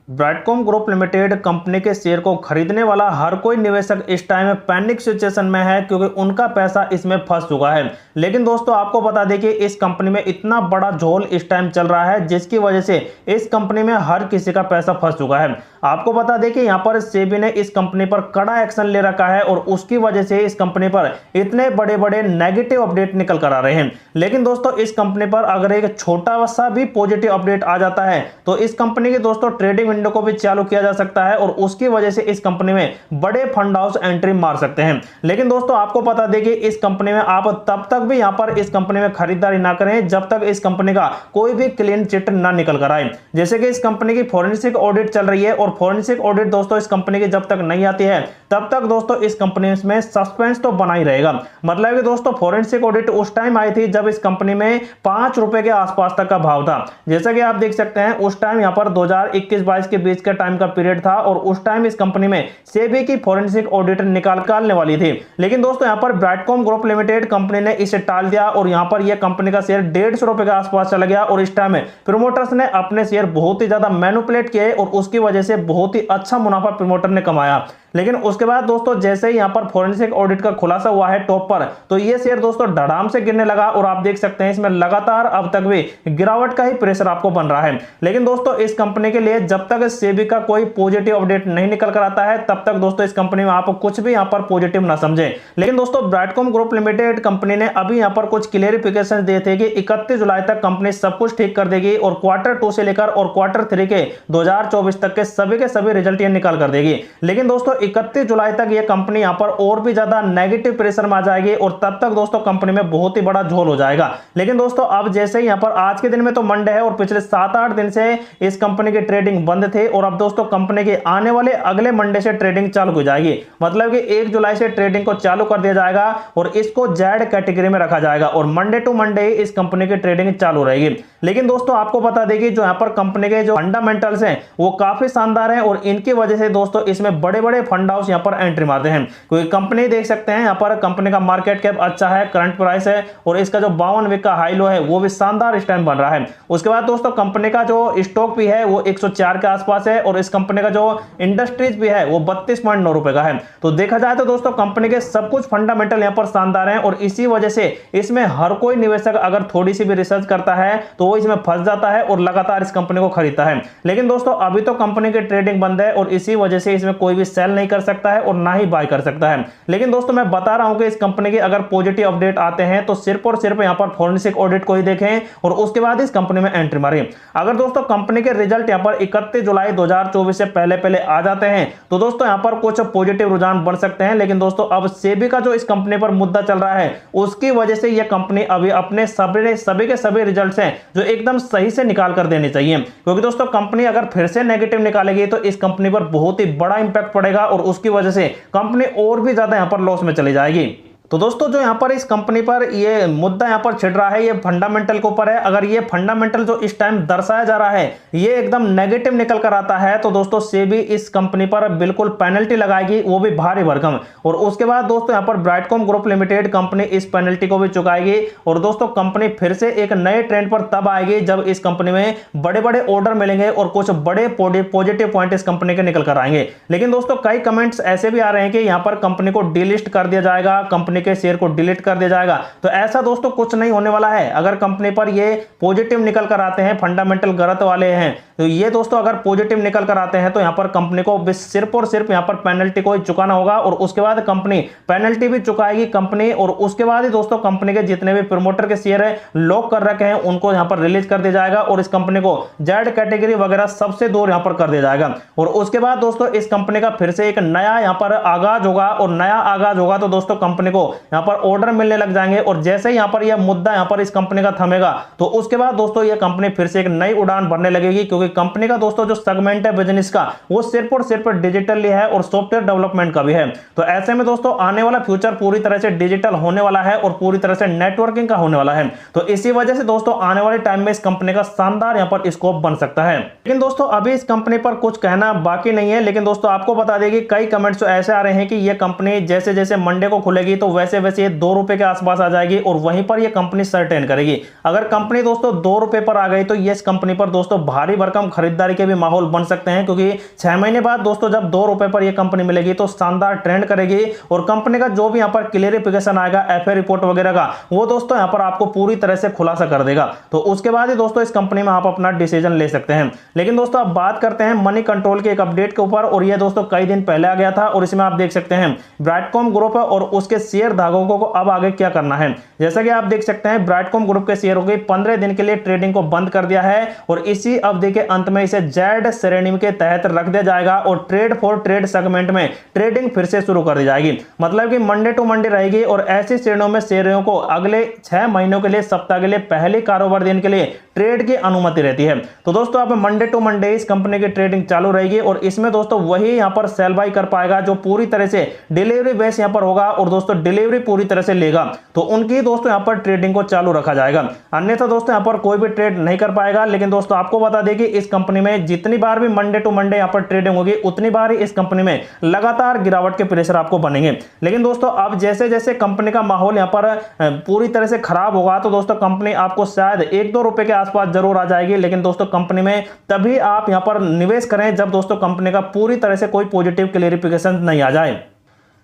Brightcom group limited company के share को खरीदने वाला हर कोई निवेशक इस टाइम पैनिक सिचुएशन में है, क्योंकि उनका पैसा इसमें फंस चुका है। लेकिन दोस्तों आपको बता दें कि इस कंपनी में इतना बड़ा झोल इस टाइम चल रहा है, जिसकी वजह से इस कंपनी में हर किसी का पैसा फंस चुका है। आपको बता दें कि यहाँ पर सेबी ने इस कंपनी पर कड़ा एक्शन ले रखा है और उसकी वजह से इस कंपनी पर इतने बड़े बड़े नेगेटिव अपडेट निकल कर आ रहे हैं। लेकिन दोस्तों इस कंपनी पर अगर एक छोटा सा भी पॉजिटिव अपडेट आ जाता है तो इस कंपनी के दोस्तों ट्रेडिंग विंडो को भी चालू किया जा सकता है और उसकी वजह से इस कंपनी में बड़े फंड हाउस एंट्री मार सकते हैं। लेकिन दोस्तों आपको बता दें कि इस कंपनी में आप तब तक भी यहां पर इस कंपनी में खरीदारी ना करें जब तक इस कंपनी का कोई भी क्लीन चिट ना निकल कर आए। जैसे कि इस कंपनी की फोरेंसिक ऑडिट चल रही है और फोरेंसिक ऑडिट दोस्तों इस कंपनी की जब तक नहीं आती है तब तक दोस्तों इस कंपनी में सस्पेंस तो बना ही रहेगा। मतलब कि दोस्तों फोरेंसिक ऑडिट उस टाइम आई थी जब इस कंपनी में ₹5 के आसपास तक का भाव था। जैसा कि आप देख सकते हैं उस टाइम यहां पर 2021-22 के बीच का टाइम का पीरियड था और उस टाइम इस कंपनी में सेबी की फोरेंसिक ऑडिट निकालने वाली थी। लेकिन दोस्तों यहां पर ब्राइटकॉम ग्रुप लिमिटेड कंपनी ने इसे टाल दिया और यहां पर यह कंपनी का शेयर ₹150 के आसपास चला गया और इस टाइम प्रमोटर्स ने अपने शेयर बहुत ही ज्यादा मैनिपुलेट किए और उसकी वजह से बहुत ही अच्छा मुनाफा प्रमोटर ने कमाया। लेकिन उसके बाद दोस्तों जैसे ही यहां पर फोरेंसिक ऑडिट का खुलासा हुआ है टॉप पर, तो ये शेयर दोस्तों धड़ाम से गिरने लगा और आप देख सकते हैं इसमें लगातार अब तक भी गिरावट का ही प्रेशर आपको बन रहा है। लेकिन दोस्तों इस कंपनी के लिए जब तक सेबी का कोई पॉजिटिव अपडेट नहीं निकल कर आता है तब तक दोस्तों इस कंपनी में आप कुछ भी यहां पर पॉजिटिव ना समझें। लेकिन दोस्तों ब्राइटकॉम ग्रुप लिमिटेड कंपनी ने अभी यहां पर कुछ क्लेरिफिकेशन दिए थे कि 31 जुलाई तक कंपनी सब कुछ ठीक कर देगी और Q2 से लेकर और Q3 के 2024 तक के सभी रिजल्ट ये निकाल कर देगी। लेकिन दोस्तों 31 जुलाई तक ये कंपनी यहां पर और भी ज्यादा नेगेटिव प्रेशर में आ जाएगी और तब तक दोस्तों कंपनी में बहुत ही बड़ा झोल हो जाएगा। लेकिन दोस्तों अब जैसे ही यहां पर आज के दिन में तो मंडे है और पिछले 7-8 दिन से इस कंपनी की ट्रेडिंग बंद थे और अब दोस्तों कंपनी के आने वाले अगले मंडे से ट्रेडिंग चालू हो जाएगी। मतलब कि 1 जुलाई से ट्रेडिंग को चालू कर दिया जाएगा और इसको जेड कैटेगरी में रखा जाएगा और मंडे टू मंडे इस कंपनी की ट्रेडिंग चालू रहेगी। लेकिन दोस्तों आपको बता दें कि जो यहां पर कंपनी के जो फंडामेंटल्स हैं वो काफी शानदार हैं और इनकी वजह से दोस्तों इसमें बड़े बड़े फंड हाउस यहां पर एंट्री मारते हैं। क्योंकि कंपनी देख सकते हैं यहां पर कंपनी का मार्केट कैप अच्छा है, करंट प्राइस है और इसका जो 52 वीक का हाई लो है वो भी शानदार इस टाइम बन रहा है। उसके बाद दोस्तों कंपनी का जो स्टॉक भी है वो 104 के आसपास है और इस कंपनी का जो इंडस्ट्रीज भी है वो 32.9 का है। तो देखा जाए तो दोस्तों कंपनी के सब कुछ फंडामेंटल यहां पर शानदार हैं और इसी वजह से इसमें हर कोई निवेशक अगर थोड़ी सी भी रिसर्च करता है तो वो इसमें फंस जाता है और लगातार इस कंपनी को खरीदता है। लेकिन दोस्तों अभी तो कंपनी की ट्रेडिंग बंद है और इसी वजह से इसमें कोई भी सेल नहीं कर सकता है और ना ही बाय कर सकता है। लेकिन दोस्तों मैं बता रहा हूं कि इस कंपनी के अगर पॉजिटिव अपडेट आते हैं तो सिर्फ और सिर्फ यहां पर फोरेंसिक ऑडिट को ही देखें और उसके बाद इस कंपनी में एंट्री मारें। अगर दोस्तों कंपनी के रिजल्ट यहां पर 31 जुलाई 2024 से पहले आ जाते हैं तो दोस्तों यहां पर कुछ पॉजिटिव रुझान बन सकते हैं। लेकिन दोस्तों अब सेबी का जो इस कंपनी पर मुद्दा चल रहा है उसकी वजह से यह कंपनी अभी अपने सभी के सभी रिजल्ट्स हैं जो एकदम सही से निकाल कर देने चाहिए। क्योंकि दोस्तों कंपनी अगर फिर से नेगेटिव निकालेगी तो इस कंपनी पर बहुत ही बड़ा इंपैक्ट पड़ेगा और उसकी वजह से कंपनी और भी ज्यादा यहां पर लॉस में चली जाएगी। तो दोस्तों जो यहां पर इस कंपनी पर ये मुद्दा यहां पर छिड़ रहा है ये फंडामेंटल के ऊपर है। अगर ये फंडामेंटल जो इस टाइम दर्शाया जा रहा है ये एकदम नेगेटिव निकल कर आता है तो दोस्तों सेबी इस कंपनी पर बिल्कुल पेनल्टी लगाएगी, वो भी भारी भरकम। और उसके बाद दोस्तों यहां पर ब्राइटकॉम ग्रुप लिमिटेड कंपनी इस पेनल्टी को भी चुकाएगी और दोस्तों कंपनी फिर से एक नए ट्रेंड पर तब आएगी जब इस कंपनी में बड़े बड़े ऑर्डर मिलेंगे और कुछ बड़े पॉजिटिव पॉइंट इस कंपनी के निकल कर आएंगे। लेकिन दोस्तों कई कमेंट्स ऐसे भी आ रहे हैं कि यहां पर कंपनी को डीलिस्ट कर दिया जाएगा, कंपनी के शेयर को डिलीट कर दिया जाएगा। तो ऐसा दोस्तों कुछ नहीं होने वाला है। अगर कंपनी पर ये पॉजिटिव निकल कर आते हैं, फंडामेंटल गलत वाले हैं, तो ये दोस्तों अगर पॉजिटिव निकल कर आते हैं तो यहां पर कंपनी को सिर्फ और सिर्फ यहां पर पेनल्टी को ही चुकाना होगा और उसके बाद कंपनी पेनल्टी भी चुकाएगी कंपनी और उसके बाद ही दोस्तों कंपनी के जितने भी प्रमोटर के शेयर है लॉक कर रखे हैं उनको यहां पर रिलीज कर दिया जाएगा और इस कंपनी को जेड कैटेगरी वगैरह सबसे दूर यहां पर कर दिया जाएगा। और उसके बाद दोस्तों इस कंपनी का फिर से एक नया यहां पर आगाज होगा और नया आगाज होगा तो दोस्तों कंपनी को यहां पर ऑर्डर मिलने लग जाएंगे और जैसे ही यहां पर यह मुद्दा यहां पर इस कंपनी का थमेगा तो उसके बाद दोस्तों यह कंपनी फिर से एक नई उड़ान भरने लगेगी। क्योंकि कंपनी का दोस्तों जो सेगमेंट है बिजनेस का वो सिर्फ और सिर्फ डिजिटली है और सॉफ्टवेयर डेवलपमेंट का भी है। तो ऐसे में दोस्तों आने वाला फ्यूचर पूरी तरह से डिजिटल होने वाला है और पूरी तरह से नेटवर्किंग का होने वाला है। तो इसी वजह से दोस्तों आने वाले टाइम में इस कंपनी का शानदार यहां पर स्कोप बन सकता है। लेकिन दोस्तों अभी इस कंपनी पर कुछ कहना बाकी नहीं है। लेकिन दोस्तों आपको बता दें कि कई कमेंट्स ऐसे आ रहे हैं कि यह कंपनी जैसे जैसे मंडे को खुलेगी तो वैसे वैसे ये 2 रुपए के आसपास आ जाएगी और वहीं पर ये कंपनी सर ट्रेंड करेगी। अगर कंपनी दोस्तों 2 रुपए पर आ गई तो ये इस कंपनी पर दोस्तों भारी भरकम खरीदारी के भी माहौल बन सकते हैं, क्योंकि 6 महीने बाद दोस्तों जब 2 रुपए पर ये कंपनी मिलेगी तो शानदार ट्रेंड करेगी और कंपनी का जो भी यहाँ पर क्लियरिफिकेशन आएगा एफए रिपोर्ट वगैरह का, वो दोस्तों यहाँ पर आपको पूरी तरह से खुलासा कर देगा। तो उसके बाद ही दोस्तों इस कंपनी में आप अपना डिसीजन ले सकते हैं। लेकिन दोस्तों अब बात करते हैं मनी कंट्रोल के एक अपडेट के ऊपर, और ये दोस्तों कई दिन पहले आ गया था और इसमें आप देख सकते हैं ब्राइटकॉम ग्रुप और उसके शेयर धारकों को अब आगे क्या करना है। जैसा कि आप देख सकते हैं ब्राइटकॉम ग्रुप के शेयरों की 15 दिन के लिए ट्रेडिंग को बंद कर दिया है और इसी अवधि के अंत में इसे जेड श्रेणी के तहत रख दिया जाएगा और ट्रेड फॉर ट्रेड सेगमेंट में ट्रेडिंग फिर से शुरू कर दी जाएगी। मतलब कि मंडे टू मंडे रहेगी और ऐसी श्रेणियों में शेयरों को अगले 6 महीनों के लिए सप्ताह के लिए पहले कारोबार दिन के लिए ट्रेड की अनुमति रहती है। तो दोस्तों अब मंडे टू मंडे इस कंपनी की ट्रेडिंग चालू रहेगी और इसमें दोस्तों वही यहां पर सेल बाय कर पाएगा जो पूरी तरह से डिलीवरी बेस यहां पर होगा और दोस्तों डिलीवरी पूरी तरह से लेगा, तो उनकी दोस्तों यहां पर ट्रेडिंग को चालू रखा जाएगा। अन्यथा दोस्तों यहां पर कोई भी ट्रेड नहीं कर पाएगा। लेकिन दोस्तों आपको बता दें कि इस कंपनी में जितनी बार भी मंडे टू मंडे यहां पर ट्रेडिंग होगी उतनी बार ही इस कंपनी में लगातार गिरावट के प्रेशर आपको बनेंगे। लेकिन दोस्तों अब जैसे जैसे कंपनी का माहौल यहां पर पूरी तरह से खराब होगा तो दोस्तों कंपनी आपको शायद 1-2 रुपए के आसपास जरूर आ जाएगी। लेकिन दोस्तों कंपनी में तभी आप यहां पर निवेश करें जब दोस्तों कंपनी का पूरी तरह से कोई पॉजिटिव क्लेरिफिकेशन नहीं आ जाए।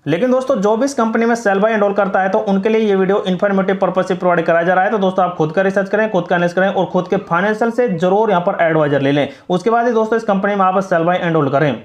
लेकिन दोस्तों जो भी इस कंपनी में सेल बाय एंड होल्ड करता है तो उनके लिए ये वीडियो इन्फॉर्मेटिव पर्पस से प्रोवाइड कराया जा रहा है। तो दोस्तों आप खुद का रिसर्च करें, खुद का एनालिसिस करें और खुद के फाइनेंशियल से जरूर यहां पर एडवाइजर ले लें। उसके बाद ही दोस्तों इस कंपनी में आप सेल बाय एंड होल्ड करें।